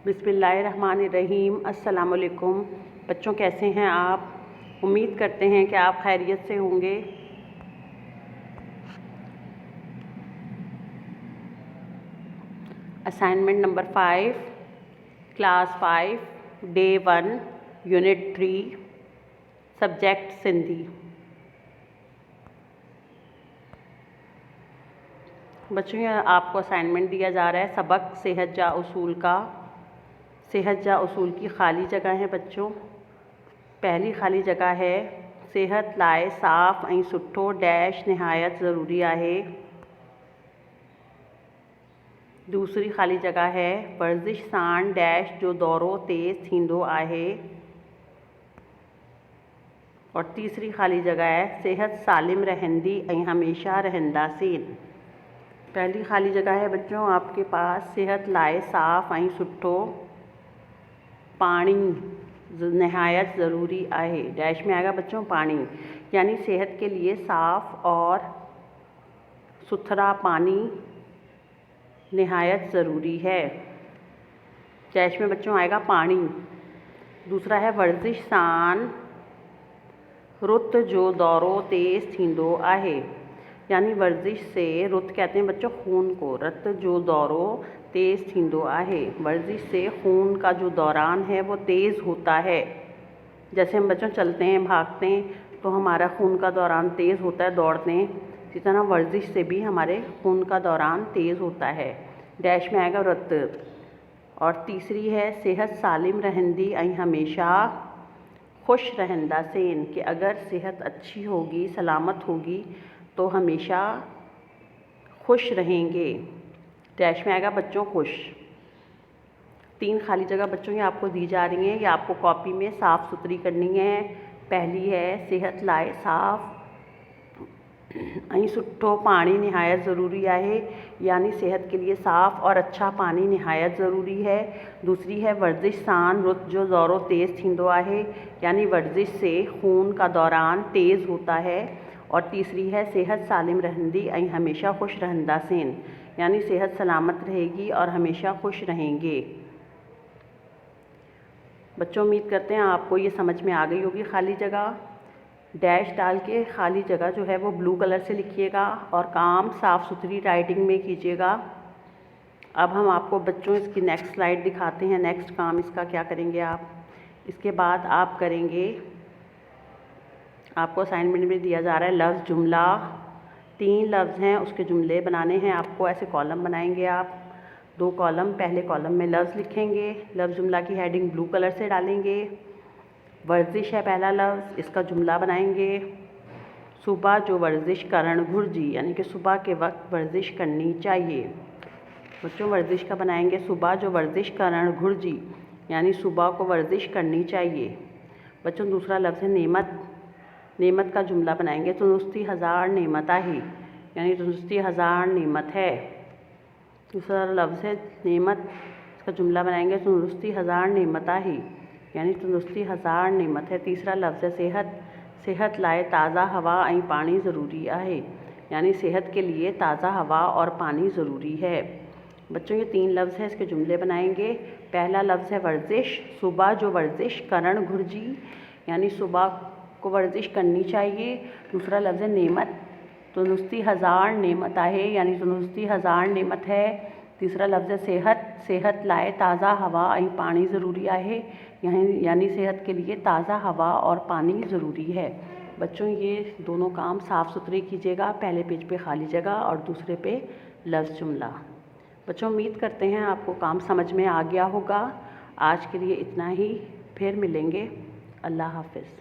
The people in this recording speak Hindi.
बिस्मिल्लाहिर्रहमानिर्रहीम। अस्सलाम वालेकुम बच्चों, कैसे हैं आप? उम्मीद करते हैं कि आप खैरियत से होंगे। Assignment number 5, class 5, day 1, unit 3, subject Sindhi. बच्चों, ये आपको असाइनमेंट दिया जा रहा है सबक सेहत जा उसूल का। सेहत जा उसूल की खाली जगह है बच्चों। पहली खाली जगह है सेहत लाए साफ़ ऐं सुठो डैश निहायत ज़रूरी आहे। दूसरी खाली जगह है वर्जिश साण डैश जो दौरो तेज़ थींदो आहे। और तीसरी खाली जगह है सेहत सालिम रहंदी ऐं हमेशा रहंदासीं। पहली खाली जगह है बच्चों आपके पास सेहत लाए साफ़ ऐं सुठो पानी नहायत ज़रूरी आहे। डैश में आएगा बच्चों पानी, यानी सेहत के लिए साफ़ और सुथरा पानी नहायत ज़रूरी है। डैश में बच्चों आएगा पानी। दूसरा है वर्जिश साण रुत जो दौरो तेज़ थींदो आहे, यानी वर्जिश से, रुत कहते हैं बच्चों खून को, रत जो दौरो तेज़ थींदो आहे। वर्जिश से खून का जो दौरान है वो तेज़ होता है। जैसे हम बच्चों चलते हैं, भागते हैं तो हमारा खून का दौरान तेज़ होता है, दौड़ते हैं, इसी तरह वर्जिश से भी हमारे खून का दौरान तेज़ होता है। डैश में आएगा रत। और तीसरी है सेहत सालिम रहंदी ऐं हमेशा खुश रहंदा सेन, कि अगर सेहत अच्छी होगी, सलामत होगी तो हमेशा खुश रहेंगे। डैश में आएगा बच्चों खुश। 3 खाली जगह बच्चों ये आपको दी जा रही हैं, ये आपको कॉपी में साफ़ सुथरी करनी है। पहली है सेहत लाए साफ़ ऐं सुठो पानी नहायत ज़रूरी आहे, यानी सेहत के लिए साफ़ और अच्छा पानी नहायत ज़रूरी है। दूसरी है वर्जिश साण रुत जो दौरो तेज़ थींदो आहे, यानी वर्जिश से खून का दौरान तेज़ होता है। और तीसरी है सेहत सालिम रहंदी ऐं हमेशा खुश रहंदासीं, यानी सेहत सलामत रहेगी और हमेशा खुश रहेंगे। बच्चों, उम्मीद करते हैं आपको ये समझ में आ गई होगी खाली जगह। डैश डाल के खाली जगह जो है वो ब्लू कलर से लिखिएगा और काम साफ़ सुथरी राइटिंग में कीजिएगा। अब हम आपको बच्चों इसकी नेक्स्ट स्लाइड दिखाते हैं। नेक्स्ट काम इसका क्या करेंगे आप, इसके बाद आप करेंगे, आपको असाइनमेंट में दिया जा रहा है लफ्ज़ जुमला। 3 लफ्ज़ हैं, उसके जुमले बनाने हैं आपको। ऐसे कॉलम बनाएंगे आप, 2 कॉलम। पहले कॉलम में लफ्ज़ लिखेंगे, लफ्ज़ जुमला की हेडिंग ब्लू कलर से डालेंगे। वर्जिश है पहला लफ्ज़, इसका जुमला बनाएंगे। सुबह जो वर्जिश करण घुर्जी, यानी कि सुबह के वक्त वर्जिश करनी चाहिए। बच्चों वर्जिश का बनाएंगे सुबह जो वर्जिश करण घुर्जी, यानी सुबह को वर्जिश करनी चाहिए। बच्चों दूसरा लफ्ज़ है नेमत। नेमत का जुमला बनाएंगे तंदुरुस्ती हज़ार नेमत आहे, यानी तंदुरुस्ती हज़ार नेमत है। दूसरा लफ्ज़ है नेमत, इसका जुमला बनाएंगे तंदुरुस्ती हज़ार नेमत आहे, यानी तंदुरुस्ती हज़ार नेमत है। तीसरा लफ्ज़ है सेहत। सेहत लाए ताज़ा हवा ऐं पानी ज़रूरी आहे, यानी सेहत के लिए ताज़ा हवा और पानी ज़रूरी है। बच्चों ये 3 लफ्ज़ हैं, इसके जुमले बनाएंगे। पहला लफ्ज़ है वर्जिश। सुबह जो वर्जिश करण घुर्जी, यानी सुबह को वर्जिश करनी चाहिए। दूसरा लफ्ज़ है नेमत, तंदुरुस्ती हज़ार नेमत आहे, यानी तंदुरुस्ती हज़ार नेमत है। तीसरा लफ्ज़ है सेहत। सेहत लाए ताज़ा हवा ऐं पानी ज़रूरी आहे, यानी सेहत के लिए ताज़ा हवा और पानी ज़रूरी है। बच्चों ये दोनों काम साफ़ सुथरे कीजिएगा, पहले पेज पे खाली जगह और दूसरे पे लफ्ज़ जुमला। बच्चों उम्मीद करते हैं आपको काम समझ में आ गया होगा। आज के लिए इतना ही, फिर मिलेंगे। अल्लाह हाफ़िज़।